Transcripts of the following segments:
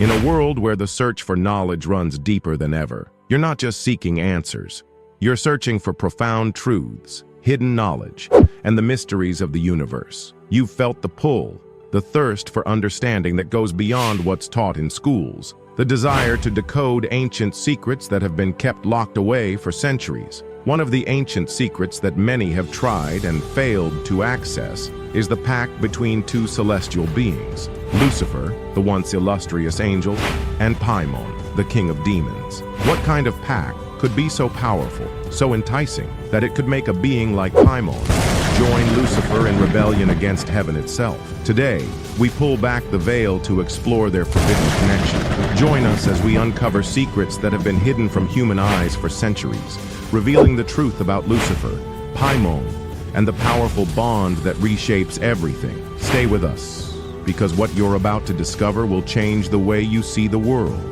In a world where the search for knowledge runs deeper than ever, you're not just seeking answers. You're searching for profound truths, hidden knowledge, and the mysteries of the universe. You've felt the pull, the thirst for understanding that goes beyond what's taught in schools, the desire to decode ancient secrets that have been kept locked away for centuries. One of the ancient secrets that many have tried and failed to access is the pact between two celestial beings, Lucifer, the once illustrious angel, and Paimon, the king of demons. What kind of pact could be so powerful, so enticing, that it could make a being like Paimon join Lucifer in rebellion against heaven itself? Today, we pull back the veil to explore their forbidden connection. Join us as we uncover secrets that have been hidden from human eyes for centuries, revealing the truth about Lucifer, Paimon, and the powerful bond that reshapes everything. Stay with us, because what you're about to discover will change the way you see the world.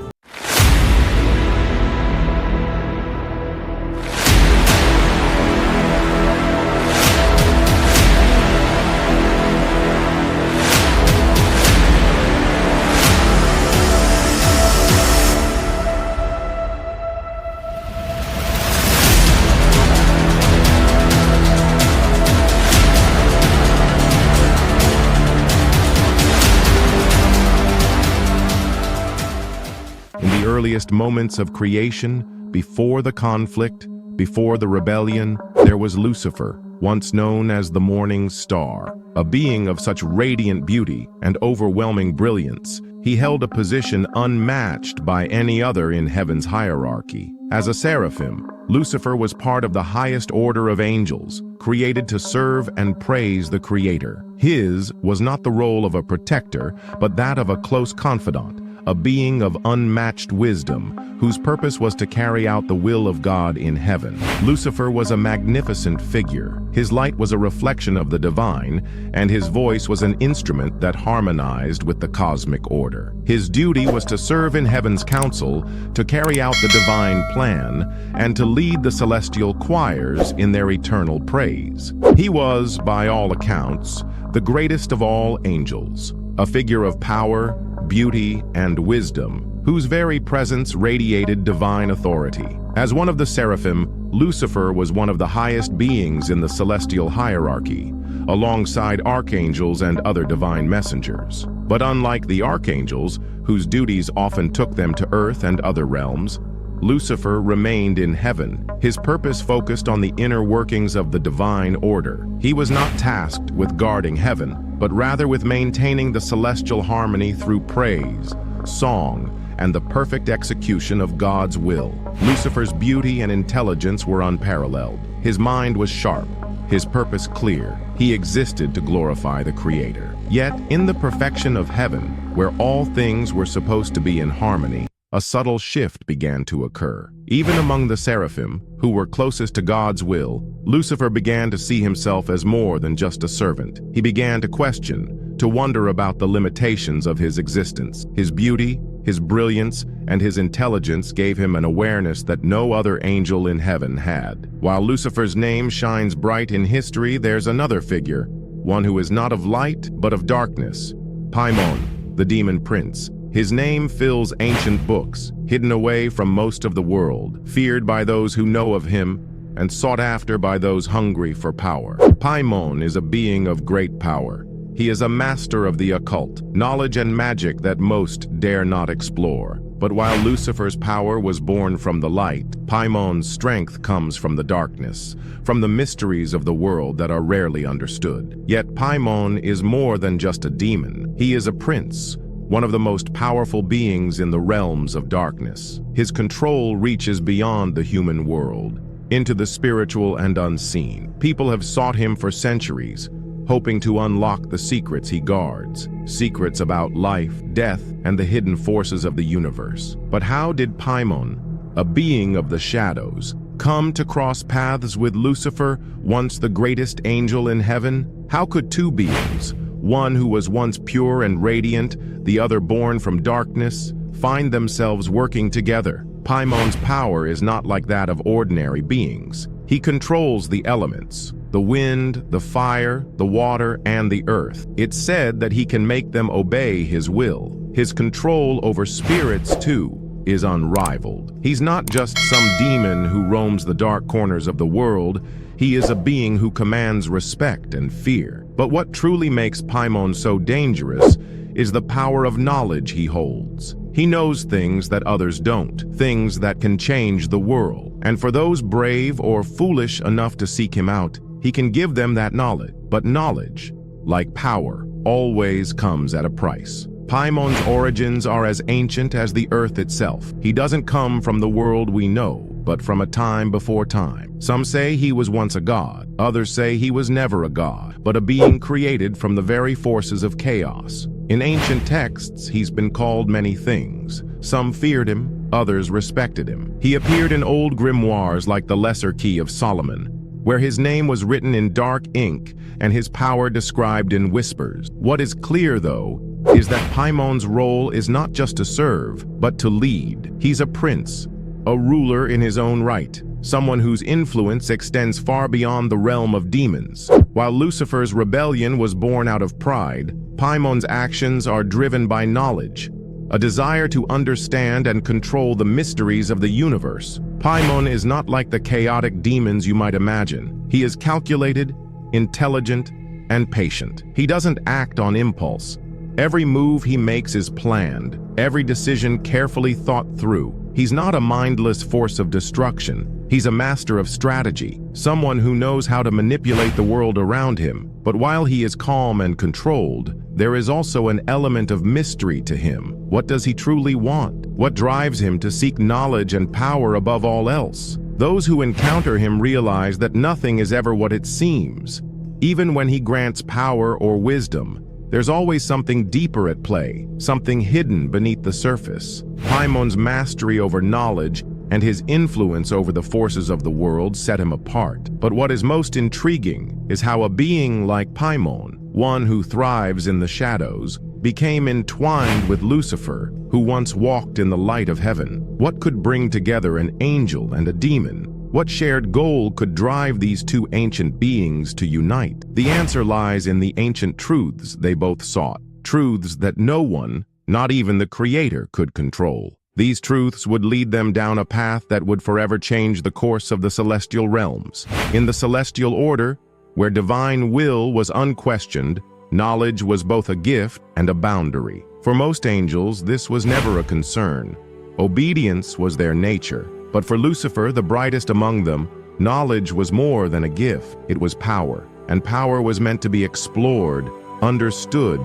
Earliest moments of creation, before the conflict, before the rebellion, there was Lucifer, once known as the morning star. A being of such radiant beauty and overwhelming brilliance, he held a position unmatched by any other in heaven's hierarchy. As a seraphim, Lucifer was part of the highest order of angels, created to serve and praise the Creator. His was not the role of a protector, but that of a close confidant, a being of unmatched wisdom, whose purpose was to carry out the will of God in heaven. Lucifer was a magnificent figure. His light was a reflection of the divine, and his voice was an instrument that harmonized with the cosmic order. His duty was to serve in heaven's council, to carry out the divine plan, and to lead the celestial choirs in their eternal praise. He was, by all accounts, the greatest of all angels, a figure of power, beauty, and wisdom, whose very presence radiated divine authority. As one of the seraphim, Lucifer was one of the highest beings in the celestial hierarchy, alongside archangels and other divine messengers. But unlike the archangels, whose duties often took them to earth and other realms, Lucifer remained in heaven. His purpose focused on the inner workings of the divine order. He was not tasked with guarding heaven, but rather with maintaining the celestial harmony through praise, song, and the perfect execution of God's will. Lucifer's beauty and intelligence were unparalleled. His mind was sharp, his purpose clear. He existed to glorify the Creator. Yet, in the perfection of heaven, where all things were supposed to be in harmony, a subtle shift began to occur. Even among the seraphim, who were closest to God's will, Lucifer began to see himself as more than just a servant. He began to question, to wonder about the limitations of his existence. His beauty, his brilliance, and his intelligence gave him an awareness that no other angel in heaven had. While Lucifer's name shines bright in history, there's another figure, one who is not of light, but of darkness, Paimon, the demon prince. His name fills ancient books, hidden away from most of the world, feared by those who know of him, and sought after by those hungry for power. Paimon is a being of great power. He is a master of the occult, knowledge and magic that most dare not explore. But while Lucifer's power was born from the light, Paimon's strength comes from the darkness, from the mysteries of the world that are rarely understood. Yet Paimon is more than just a demon. He is a prince, one of the most powerful beings in the realms of darkness. His control reaches beyond the human world, into the spiritual and unseen. People have sought him for centuries, hoping to unlock the secrets he guards, secrets about life, death, and the hidden forces of the universe. But how did Paimon, a being of the shadows, come to cross paths with Lucifer, once the greatest angel in heaven? How could two beings, one who was once pure and radiant, the other born from darkness, find themselves working together? Paimon's power is not like that of ordinary beings. He controls the elements, the wind, the fire, the water, and the earth. It's said that he can make them obey his will, His control over spirits, too, is unrivaled. He's not just some demon who roams the dark corners of the world. He is a being who commands respect and fear. But what truly makes Paimon so dangerous is the power of knowledge he holds. He knows things that others don't, things that can change the world. And for those brave or foolish enough to seek him out, he can give them that knowledge. But knowledge, like power, always comes at a price. Paimon's origins are as ancient as the earth itself. He doesn't come from the world we know, but from a time before time. Some say he was once a god. Others say he was never a god, but a being created from the very forces of chaos. In ancient texts, he's been called many things. Some feared him, others respected him. He appeared in old grimoires like the Lesser Key of Solomon, where his name was written in dark ink and his power described in whispers. What is clear, though, is that Paimon's role is not just to serve, but to lead. He's a prince, a ruler in his own right, someone whose influence extends far beyond the realm of demons. While Lucifer's rebellion was born out of pride, Paimon's actions are driven by knowledge, a desire to understand and control the mysteries of the universe. Paimon is not like the chaotic demons you might imagine. He is calculated, intelligent, and patient. He doesn't act on impulse. Every move he makes is planned, every decision carefully thought through. He's not a mindless force of destruction. He's a master of strategy, someone who knows how to manipulate the world around him. But while he is calm and controlled, there is also an element of mystery to him. What does he truly want? What drives him to seek knowledge and power above all else? Those who encounter him realize that nothing is ever what it seems. Even when he grants power or wisdom, there's always something deeper at play, something hidden beneath the surface. Paimon's mastery over knowledge and his influence over the forces of the world set him apart. But what is most intriguing is how a being like Paimon, one who thrives in the shadows, became entwined with Lucifer, who once walked in the light of heaven. What could bring together an angel and a demon? What shared goal could drive these two ancient beings to unite? The answer lies in the ancient truths they both sought, truths that no one, not even the Creator, could control. These truths would lead them down a path that would forever change the course of the celestial realms. In the celestial order, where divine will was unquestioned, knowledge was both a gift and a boundary. For most angels, this was never a concern. Obedience was their nature. But for Lucifer, the brightest among them, knowledge was more than a gift. It was power, and power was meant to be explored, understood,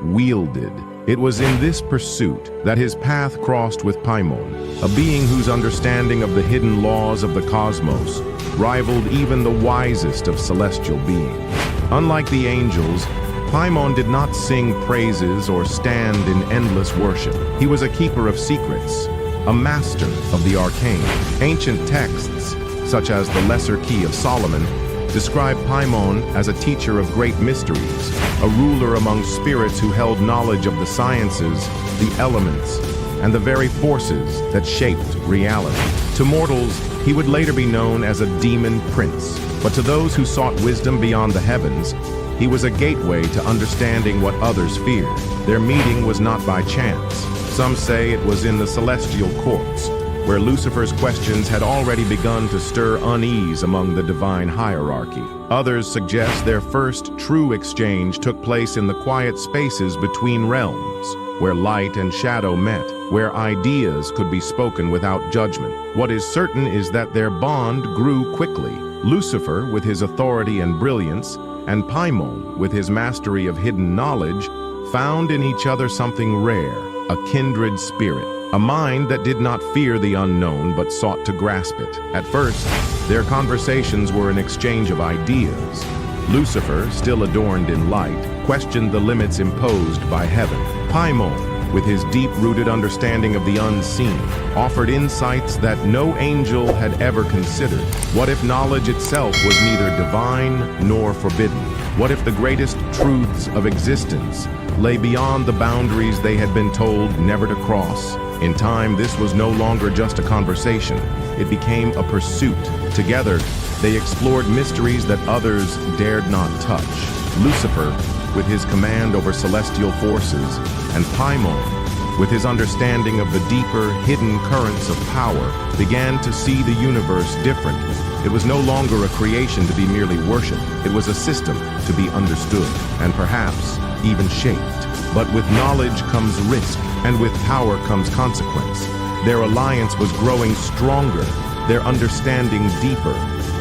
wielded. It was in this pursuit that his path crossed with Paimon, a being whose understanding of the hidden laws of the cosmos rivaled even the wisest of celestial beings. Unlike the angels, Paimon did not sing praises or stand in endless worship. He was a keeper of secrets, a master of the arcane. Ancient texts, such as the Lesser Key of Solomon, describe Paimon as a teacher of great mysteries, a ruler among spirits who held knowledge of the sciences, the elements, and the very forces that shaped reality. To mortals, he would later be known as a demon prince, but to those who sought wisdom beyond the heavens, he was a gateway to understanding what others feared. Their meeting was not by chance. Some say it was in the celestial courts, where Lucifer's questions had already begun to stir unease among the divine hierarchy. Others suggest their first true exchange took place in the quiet spaces between realms, where light and shadow met, where ideas could be spoken without judgment. What is certain is that their bond grew quickly. Lucifer, with his authority and brilliance, and Paimon, with his mastery of hidden knowledge, found in each other something rare, a kindred spirit, a mind that did not fear the unknown but sought to grasp it. At first, their conversations were an exchange of ideas. Lucifer, still adorned in light, questioned the limits imposed by heaven. Paimon, with his deep-rooted understanding of the unseen, offered insights that no angel had ever considered. What if knowledge itself was neither divine nor forbidden? What if the greatest truths of existence lay beyond the boundaries they had been told never to cross? In time, this was no longer just a conversation. It became a pursuit. Together, they explored mysteries that others dared not touch. Lucifer, with his command over celestial forces, and Paimon, with his understanding of the deeper, hidden currents of power, began to see the universe different. It was no longer a creation to be merely worshipped. It was a system to be understood, and perhaps even shaped. But with knowledge comes risk, and with power comes consequence. Their alliance was growing stronger, their understanding deeper,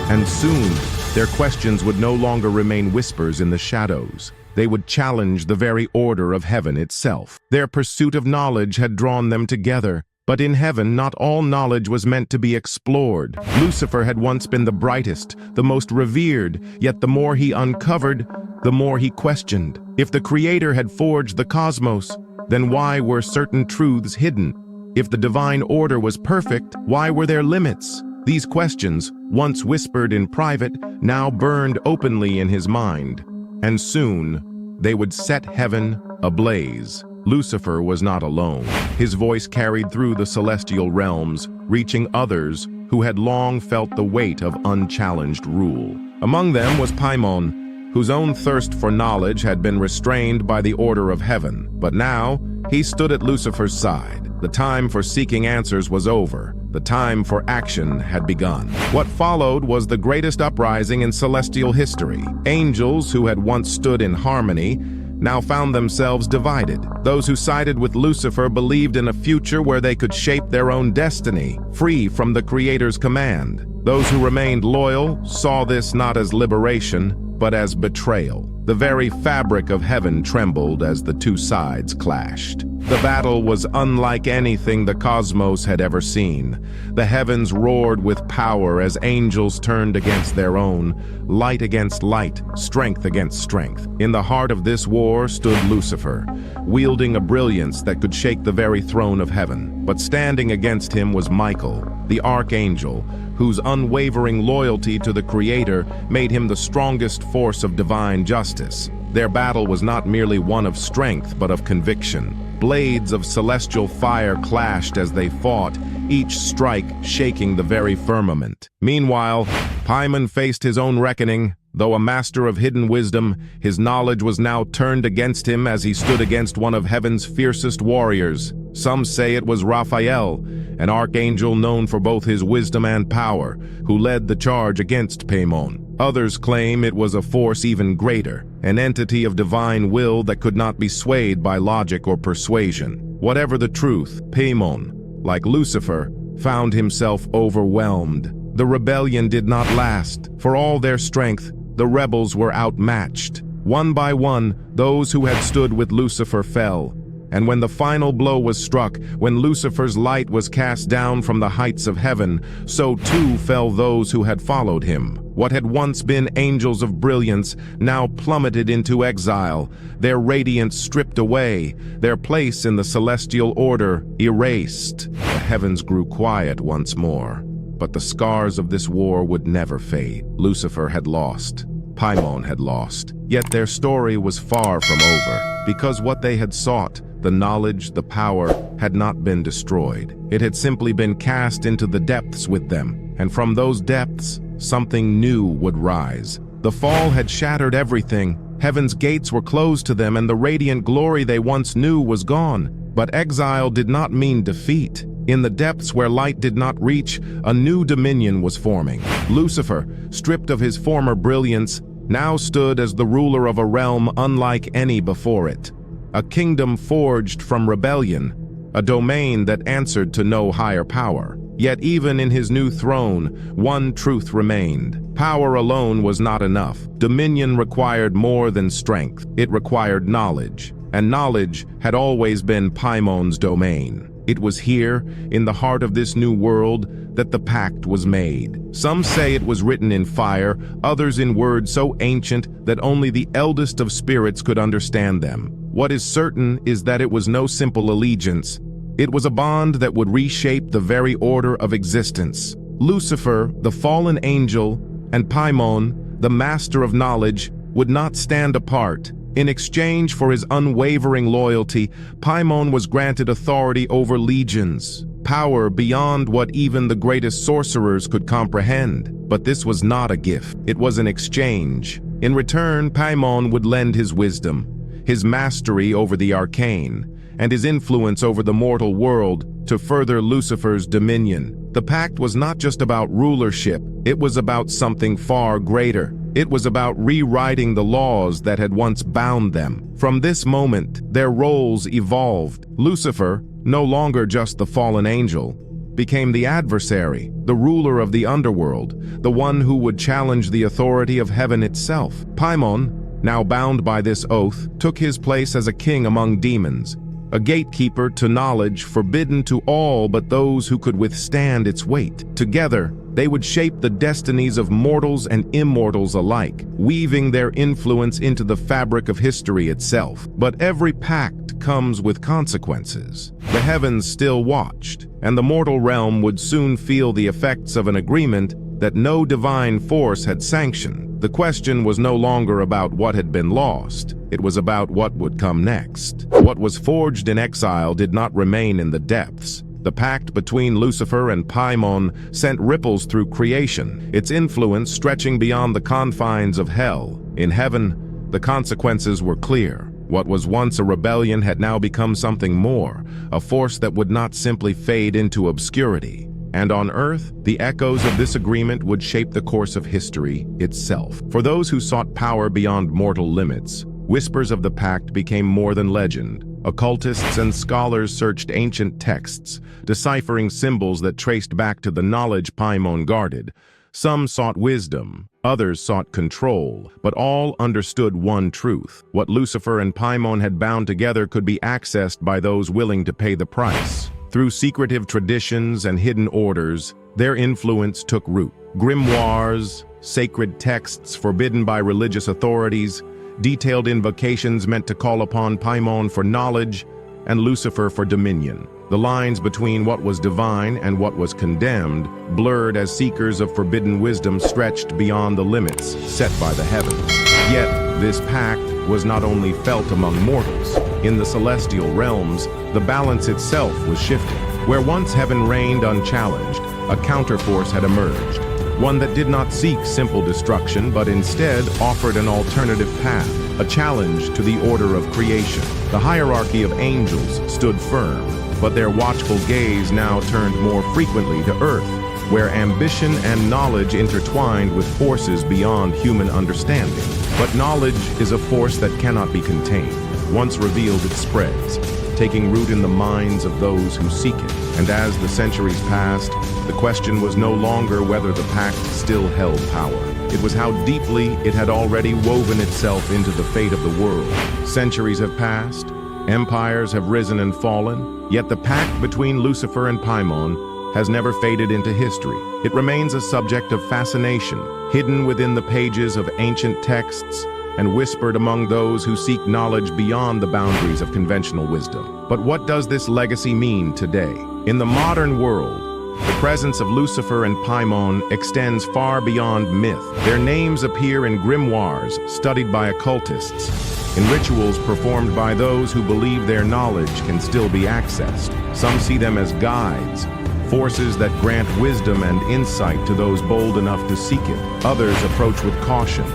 and soon their questions would no longer remain whispers in the shadows. They would challenge the very order of heaven itself. Their pursuit of knowledge had drawn them together. But in heaven, not all knowledge was meant to be explored. Lucifer had once been the brightest, the most revered, yet the more he uncovered, the more he questioned. If the Creator had forged the cosmos, then why were certain truths hidden? If the divine order was perfect, why were there limits? These questions, once whispered in private, now burned openly in his mind. And soon, they would set heaven ablaze. Lucifer was not alone. His voice carried through the celestial realms, reaching others who had long felt the weight of unchallenged rule. Among them was Paimon, whose own thirst for knowledge had been restrained by the order of heaven. But now, he stood at Lucifer's side. The time for seeking answers was over. The time for action had begun. What followed was the greatest uprising in celestial history. Angels who had once stood in harmony now found themselves divided. Those who sided with Lucifer believed in a future where they could shape their own destiny, free from the Creator's command. Those who remained loyal saw this not as liberation, but as betrayal. The very fabric of heaven trembled as the two sides clashed. The battle was unlike anything the cosmos had ever seen. The heavens roared with power as angels turned against their own, light against light, strength against strength. In the heart of this war stood Lucifer, wielding a brilliance that could shake the very throne of heaven. But standing against him was Michael, the archangel, whose unwavering loyalty to the Creator made him the strongest force of divine justice. Their battle was not merely one of strength, but of conviction. Blades of celestial fire clashed as they fought, each strike shaking the very firmament. Meanwhile, Paimon faced his own reckoning. Though a master of hidden wisdom, his knowledge was now turned against him as he stood against one of heaven's fiercest warriors. Some say it was Raphael, an archangel known for both his wisdom and power, who led the charge against Paimon. Others claim it was a force even greater, an entity of divine will that could not be swayed by logic or persuasion. Whatever the truth, Paimon, like Lucifer, found himself overwhelmed. The rebellion did not last. For all their strength, the rebels were outmatched. One by one, those who had stood with Lucifer fell. And when the final blow was struck, when Lucifer's light was cast down from the heights of heaven, so too fell those who had followed him. What had once been angels of brilliance now plummeted into exile, their radiance stripped away, their place in the celestial order erased. The heavens grew quiet once more. But the scars of this war would never fade. Lucifer had lost. Paimon had lost. Yet their story was far from over, because what they had sought, the knowledge, the power, had not been destroyed. It had simply been cast into the depths with them, and from those depths, something new would rise. The fall had shattered everything. Heaven's gates were closed to them, and the radiant glory they once knew was gone. But exile did not mean defeat. In the depths where light did not reach, a new dominion was forming. Lucifer, stripped of his former brilliance, now stood as the ruler of a realm unlike any before it. A kingdom forged from rebellion, a domain that answered to no higher power. Yet even in his new throne, one truth remained. Power alone was not enough. Dominion required more than strength. It required knowledge. And knowledge had always been Paimon's domain. It was here, in the heart of this new world, that the pact was made. Some say it was written in fire, others in words so ancient that only the eldest of spirits could understand them. What is certain is that it was no simple allegiance. It was a bond that would reshape the very order of existence. Lucifer, the fallen angel, and Paimon, the master of knowledge, would not stand apart. In exchange for his unwavering loyalty, Paimon was granted authority over legions, power beyond what even the greatest sorcerers could comprehend. But this was not a gift. It was an exchange. In return, Paimon would lend his wisdom, his mastery over the arcane, and his influence over the mortal world to further Lucifer's dominion. The pact was not just about rulership, it was about something far greater. It was about rewriting the laws that had once bound them. From this moment, their roles evolved. Lucifer, no longer just the fallen angel, became the adversary, the ruler of the underworld, the one who would challenge the authority of heaven itself. Paimon, now bound by this oath, took his place as a king among demons, a gatekeeper to knowledge forbidden to all but those who could withstand its weight. Together, they would shape the destinies of mortals and immortals alike, weaving their influence into the fabric of history itself. But every pact comes with consequences. The heavens still watched, and the mortal realm would soon feel the effects of an agreement that no divine force had sanctioned. The question was no longer about what had been lost. It was about what would come next. What was forged in exile did not remain in the depths. The pact between Lucifer and Paimon sent ripples through creation, its influence stretching beyond the confines of hell. In heaven, the consequences were clear. What was once a rebellion had now become something more, a force that would not simply fade into obscurity. And on earth, the echoes of this agreement would shape the course of history itself. For those who sought power beyond mortal limits, whispers of the pact became more than legend. Occultists and scholars searched ancient texts, deciphering symbols that traced back to the knowledge Paimon guarded. Some sought wisdom, others sought control, but all understood one truth. What Lucifer and Paimon had bound together could be accessed by those willing to pay the price. Through secretive traditions and hidden orders, their influence took root. Grimoires, sacred texts forbidden by religious authorities, detailed invocations meant to call upon Paimon for knowledge and Lucifer for dominion. The lines between what was divine and what was condemned blurred as seekers of forbidden wisdom stretched beyond the limits set by the heavens. Yet, this pact was not only felt among mortals. In the celestial realms, the balance itself was shifting. Where once heaven reigned unchallenged, a counterforce had emerged. One that did not seek simple destruction, but instead offered an alternative path, a challenge to the order of creation. The hierarchy of angels stood firm, but their watchful gaze now turned more frequently to earth, where ambition and knowledge intertwined with forces beyond human understanding. But knowledge is a force that cannot be contained. Once revealed, it spreads, taking root in the minds of those who seek it. And as the centuries passed, the question was no longer whether the pact still held power. It was how deeply it had already woven itself into the fate of the world. Centuries have passed, empires have risen and fallen, yet the pact between Lucifer and Paimon has never faded into history. It remains a subject of fascination, hidden within the pages of ancient texts and whispered among those who seek knowledge beyond the boundaries of conventional wisdom. But what does this legacy mean today? In the modern world, the presence of Lucifer and Paimon extends far beyond myth. Their names appear in grimoires studied by occultists, in rituals performed by those who believe their knowledge can still be accessed. Some see them as guides, forces that grant wisdom and insight to those bold enough to seek it. Others approach with caution,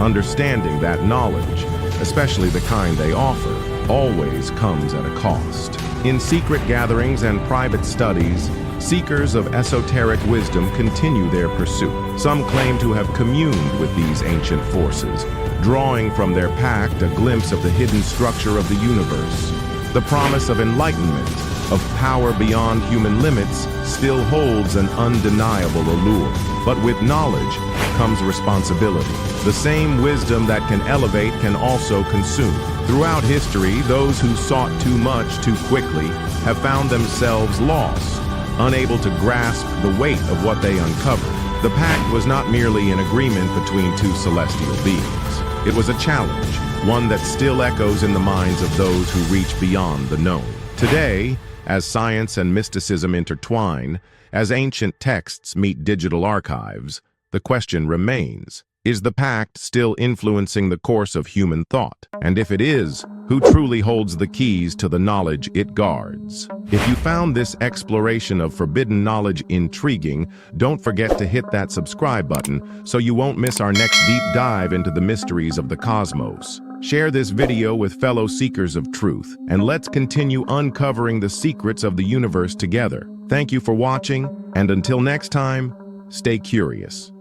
understanding that knowledge, especially the kind they offer, always comes at a cost. In secret gatherings and private studies, seekers of esoteric wisdom continue their pursuit. Some claim to have communed with these ancient forces, drawing from their pact a glimpse of the hidden structure of the universe. The promise of enlightenment, of power beyond human limits, still holds an undeniable allure. But with knowledge comes responsibility. The same wisdom that can elevate can also consume. Throughout history, those who sought too much too quickly have found themselves lost, unable to grasp the weight of what they uncovered. The pact was not merely an agreement between two celestial beings. It was a challenge, one that still echoes in the minds of those who reach beyond the known. Today, as science and mysticism intertwine, as ancient texts meet digital archives, the question remains, is the pact still influencing the course of human thought? And if it is, who truly holds the keys to the knowledge it guards? If you found this exploration of forbidden knowledge intriguing, don't forget to hit that subscribe button so you won't miss our next deep dive into the mysteries of the cosmos. Share this video with fellow seekers of truth, and let's continue uncovering the secrets of the universe together. Thank you for watching, and until next time, stay curious.